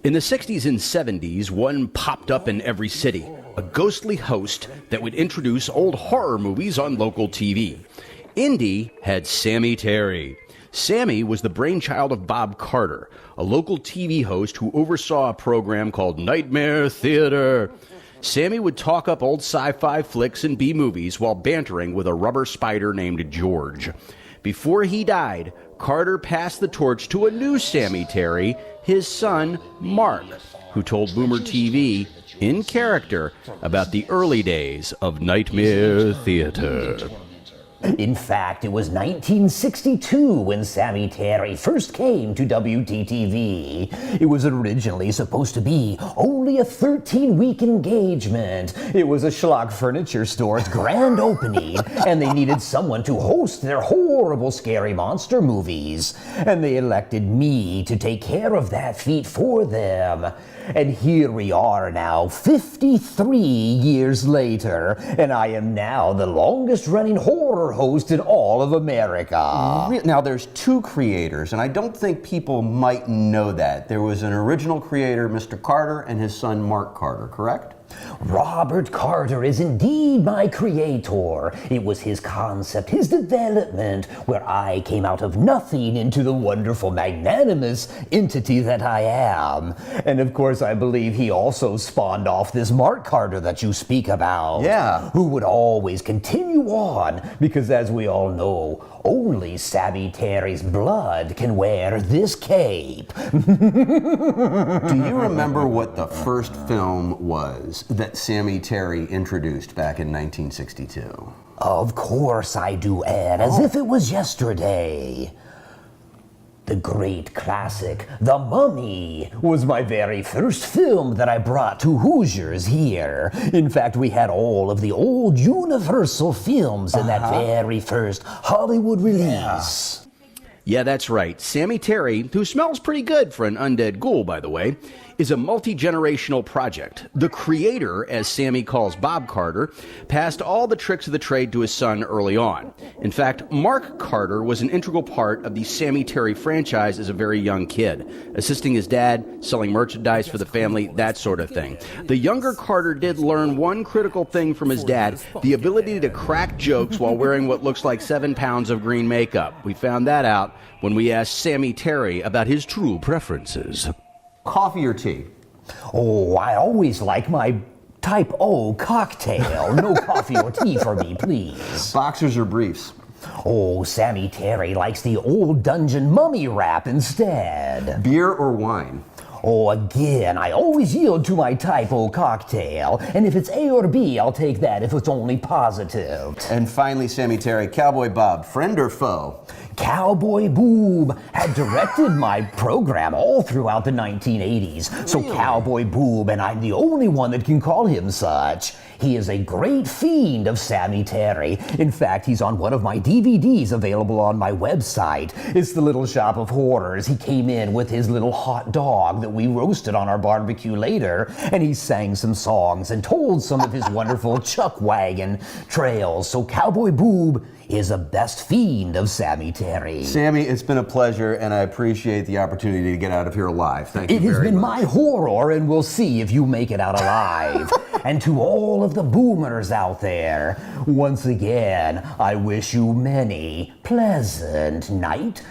In the 60s and 70s, one popped up in every city, a ghostly host that would introduce old horror movies on local TV. Indy had Sammy Terry. Sammy was the brainchild of Bob Carter, a local TV host who oversaw a program called Nightmare Theater. Sammy would talk up old sci-fi flicks and B-movies while bantering with a rubber spider named George. Before he died, Carter passed the torch to a new Sammy Terry, his son, Mark, who told Boomer TV, in character, about the early days of Nightmare Theater. In fact, it was 1962 when Sammy Terry first came to WTTV. It was originally supposed to be only a 13-week engagement. It was a schlock furniture store's grand opening, and they needed someone to host their horrible scary monster movies. And they elected me to take care of that feat for them. And here we are now, 53 years later, and I am now the longest-running horror host in all of America. Now, there's two creators, and I don't think people might know that. There was an original creator, Mr. Carter, and his son, Mark Carter, correct? Robert Carter is indeed my creator. It was his concept, his development, where I came out of nothing into the wonderful, magnanimous entity that I am. And of course, I believe he also spawned off this Mark Carter that you speak about. Yeah. Who would always continue on, because as we all know, only Sammy Terry's blood can wear this cape. Do you remember what the first film was that Sammy Terry introduced back in 1962? Of course I do, Ed, as if it was yesterday. The great classic, The Mummy, was my very first film that I brought to Hoosiers here. In fact, we had all of the old Universal films in that very first Hollywood release. Yeah, that's right. Sammy Terry, who smells pretty good for an undead ghoul, by the way, is a multi-generational project. The creator, as Sammy calls Bob Carter, passed all the tricks of the trade to his son early on. In fact, Mark Carter was an integral part of the Sammy Terry franchise as a very young kid, assisting his dad, selling merchandise for the family, that sort of thing. The younger Carter did learn one critical thing from his dad, the ability to crack jokes while wearing what looks like 7 pounds of green makeup. We found that out when we asked Sammy Terry about his true preferences. Coffee or tea? Oh, I always like my type O cocktail. No coffee or tea for me, please. Boxers or briefs? Oh, Sammy Terry likes the old dungeon mummy wrap instead. Beer or wine? Oh, again, I always yield to my type O cocktail. And if it's A or B, I'll take that if it's only positive. And finally, Sammy Terry, Cowboy Bob, friend or foe? Cowboy Boob had directed my program all throughout the 1980s. So Cowboy Boob, and I'm the only one that can call him such. He is a great fiend of Sammy Terry. In fact, he's on one of my DVDs available on my website. It's the Little Shop of Horrors. He came in with his little hot dog that we roasted on our barbecue later, and he sang some songs and told some of his wonderful chuck wagon trails. So Cowboy Boob is a best fiend of Sammy Terry. Sammy, it's been a pleasure, and I appreciate the opportunity to get out of here alive. Thank you very much. It has been my horror, and we'll see if you make it out alive. And to all of the boomers out there, once again, I wish you many pleasant nightmares.